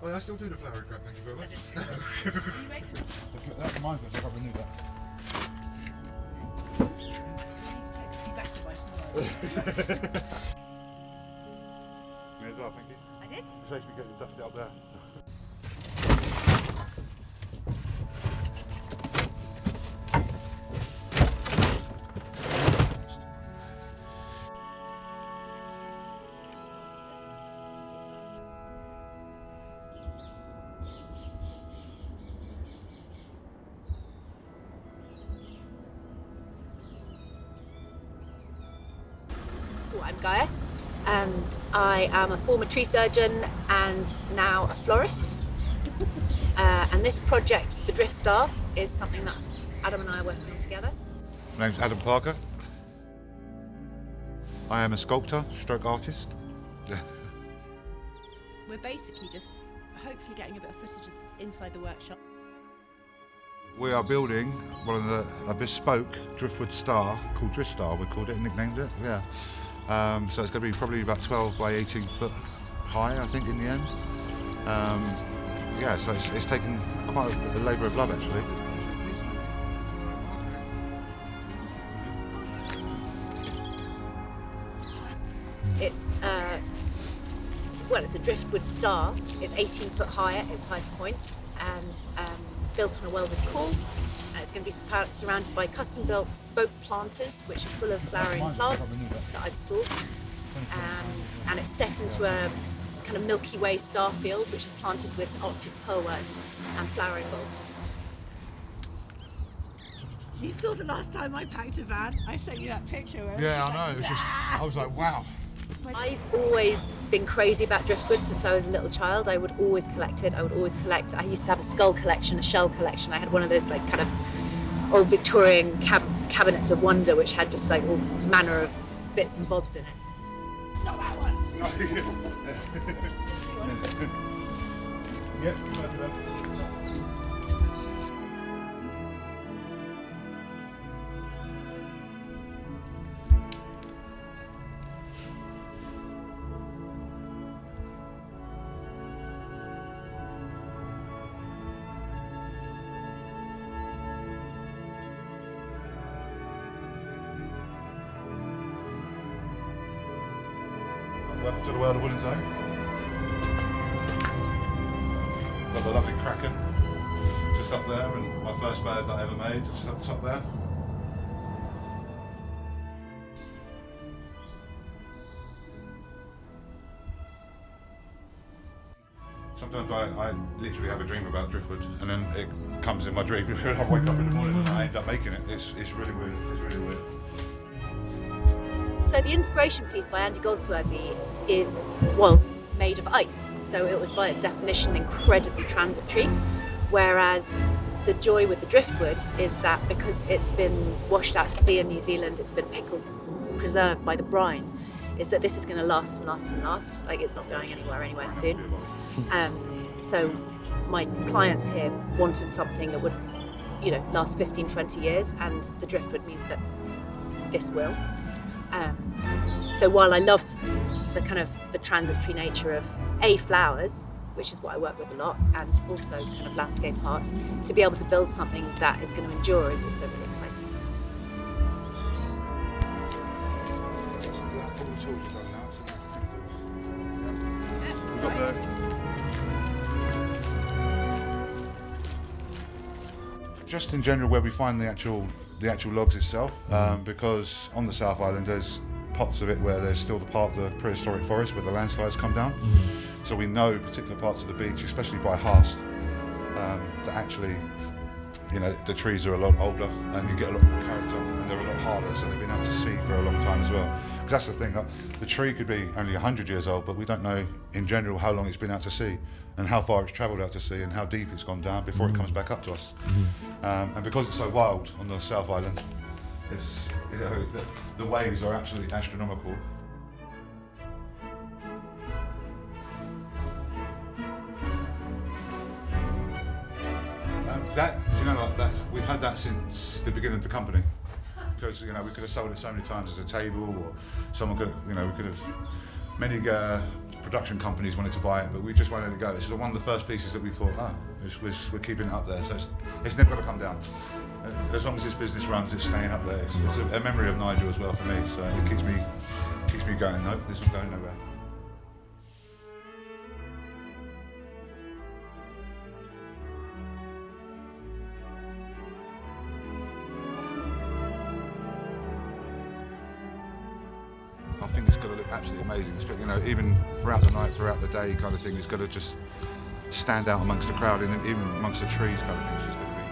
Oh, I still do the flowery crap, thank you very much. That reminds me, I've got to renew that. Yeah, go, thank you. I did. It saves me getting dusty up there. I'm Gaia. I am a former tree surgeon and now a florist. And this project, the DRIFTSTAR, is something that Adam and I are working on together. My name's Adam Parker. I am a sculptor, stroke artist. We're basically just hopefully getting a bit of footage inside the workshop. We are building one of a bespoke driftwood star called DRIFTSTAR. We called it, nicknamed it. Yeah. So it's going to be probably about 12 by 18 foot high, I think, in the end. Yeah, so it's taken quite a labour of love, actually. It's it's a driftwood star. It's 18 foot high at its highest point and built on a welded core. And it's going to be surrounded by custom-built boat planters, which are full of flowering plants that I've sourced. And it's set into a kind of Milky Way star field, which is planted with Arctic pearlwort and flowering bulbs. You saw the last time I packed a van. I sent you that picture. Where Yeah, I know. It was just, I was like, wow. I've always been crazy about driftwood since I was a little child. I would always collect it. I used to have a skull collection, a shell collection. I had one of those like kind of old Victorian cabinets of wonder, which had just like all manner of bits and bobs in it. Not that one. Yeah. Welcome to the world of Wood and Zone. Got the lovely Kraken just up there, and my first bird that I ever made just up the top there. Sometimes I literally have a dream about driftwood, and then it comes in my dream. I wake up in the morning and I end up making it. It's really weird. It's really weird. So the inspiration piece by Andy Goldsworthy was made of ice. So it was by its definition incredibly transitory. Whereas the joy with the driftwood is that because it's been washed out to sea in New Zealand, it's been pickled, preserved by the brine, is that this is going to last and last and last. Like it's not going anywhere soon. So my clients here wanted something that would, last 15, 20 years, and the driftwood means that this will. So while I love the transitory nature of flowers, which is what I work with a lot, and also kind of landscape art, to be able to build something that is going to endure is also really exciting. We've got the just in general where we find the actual logs itself, because on the South Island there's pots of it where there's still the part of the prehistoric forest where the landslides come down. So we know particular parts of the beach, especially by Haast, that actually, the trees are a lot older and you get a lot more character and they're a lot harder, so they've been out to sea for a long time as well. Because that's the thing, the tree could be only 100 years old, but we don't know in general how long it's been out to sea and how far it's travelled out to sea and how deep it's gone down before it comes back up to us. And because it's so wild on the South Island, the waves are absolutely astronomical. We've had that since the beginning of the company. Because we could have sold it so many times as a table, or someone could, we could have many production companies wanted to buy it, but we just won't let it go. This is one of the first pieces that we thought, we're keeping it up there, so it's never going to come down. As long as this business runs, it's staying up there. It's a memory of Nigel as well for me, so it keeps me going. No, this is going nowhere. I think it's got to look absolutely amazing. But, you know, even throughout the night, throughout the day, kind of thing, it's got to just stand out amongst the crowd, and even amongst the trees, kind of thing. It's just going to be.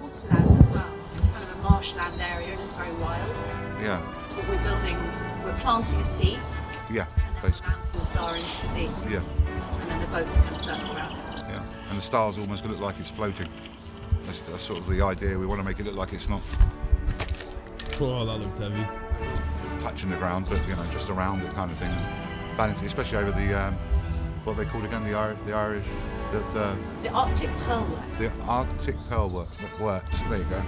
Waterland as well. It's kind of a marshland area and it's very wild. Yeah. What we're planting a sea. Yeah, And then we're basically. bouncing the star into the sea. Yeah. And then the boats are going to circle around. Yeah. And the star's almost going to look like it's floating. That's sort of the idea. We want to make it look like it's not Oh, that looked heavy. touching the ground, but, you know, just around it, kind of thing. And balancing, especially over the what they called again, the Irish, The Arctic pearl work. the Arctic pearl works. There you go.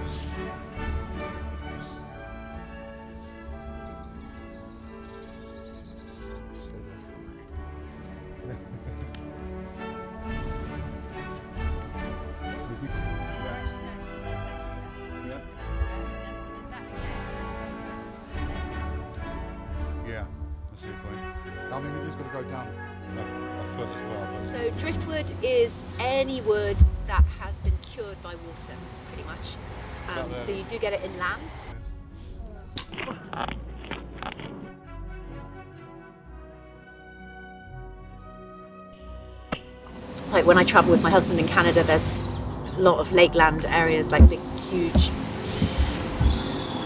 Yeah, that's a good point. I mean, it is going to go down a foot as well. But So driftwood is any wood that has been cured by water, pretty much. About there. So you do get it inland. Like when I travel with my husband in Canada, there's a lot of lakeland areas, like big, huge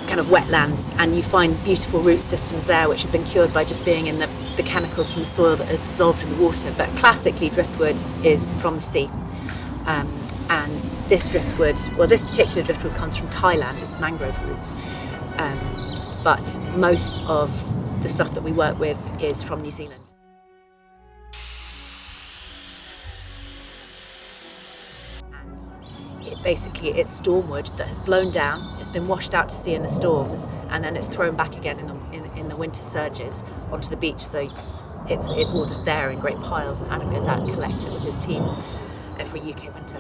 kind of wetlands, and you find beautiful root systems there which have been cured by just being in the chemicals from the soil that are dissolved in the water. But classically, driftwood is from the sea. And this driftwood, well, this particular driftwood comes from Thailand, it's mangrove roots. But most of the stuff that we work with is from New Zealand. Basically, it's storm wood that has blown down, it's been washed out to sea in the storms, and then it's thrown back again in the winter surges onto the beach. So it's all just there in great piles, and Adam goes out and collects it with his team every UK winter.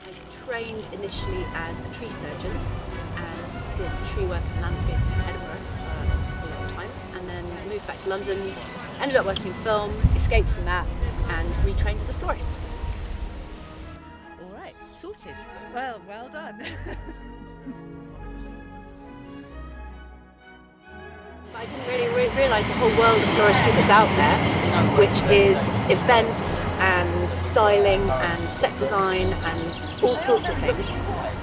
I trained initially as a tree surgeon and did tree work and landscape in Edinburgh for a long time, and then moved back to London, ended up working in film, escaped from that, and retrained as a florist. All right, sorted. Well done. But I didn't really realise the whole world of floristry was out there, which is events and styling and set design and all sorts of things.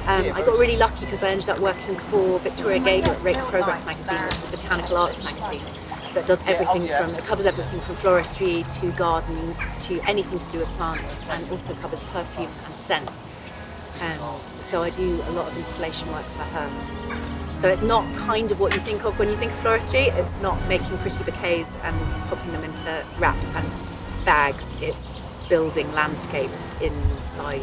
I got really lucky because I ended up working for Victoria Gaynor at Rake's Progress magazine, which is a botanical arts magazine that does everything it covers everything from floristry to gardens to anything to do with plants, and also covers perfume and scent. So I do a lot of installation work for her. So it's not kind of what you think of when you think of floristry. It's not making pretty bouquets and popping them into wrap and bags. It's building landscapes inside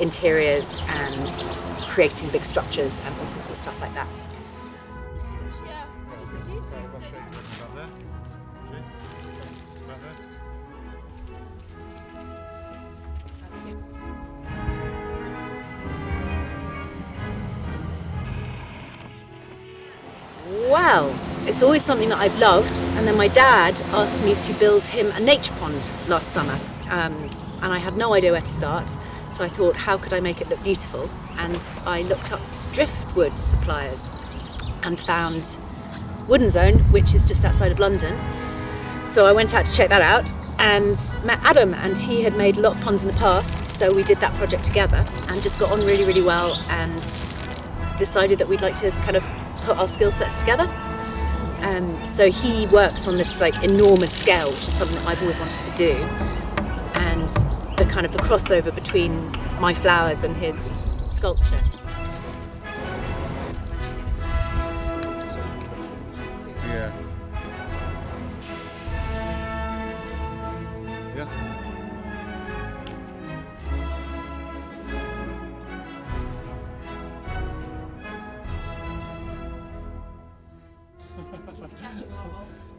interiors and creating big structures and all sorts of stuff like that. Well, it's always something that I've loved, and then my dad asked me to build him a nature pond last summer, and I had no idea where to start, so I thought, how could I make it look beautiful? And I looked up driftwood suppliers and found Wooden Zone, which is just outside of London. So I went out to check that out and met Adam, and he had made a lot of ponds in the past, so we did that project together and just got on really, really well, and decided that we'd like to kind of put our skill sets together. So he works on this like enormous scale, which is something that I've always wanted to do. And the kind of the crossover between my flowers and his sculpture. Yeah. Yeah.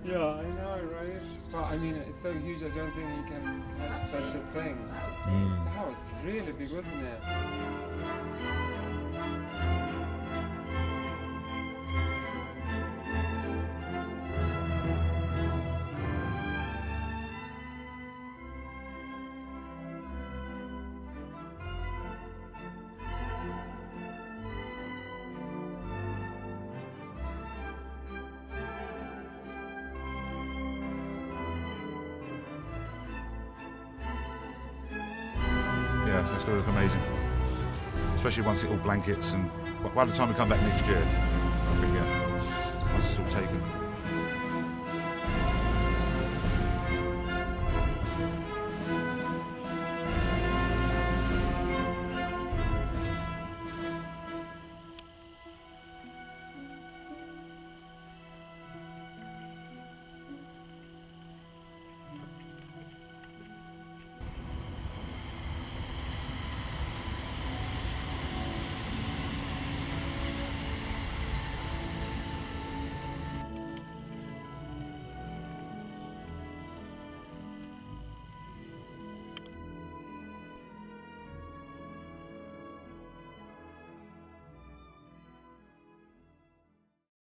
Yeah, I know, right? But I mean, it's so huge, I don't think you can catch such a thing. That was really big, wasn't it? Yeah, it's going to look amazing. Especially once it all blankets, and by the time we come back next year, I think, yeah, once it's all taken.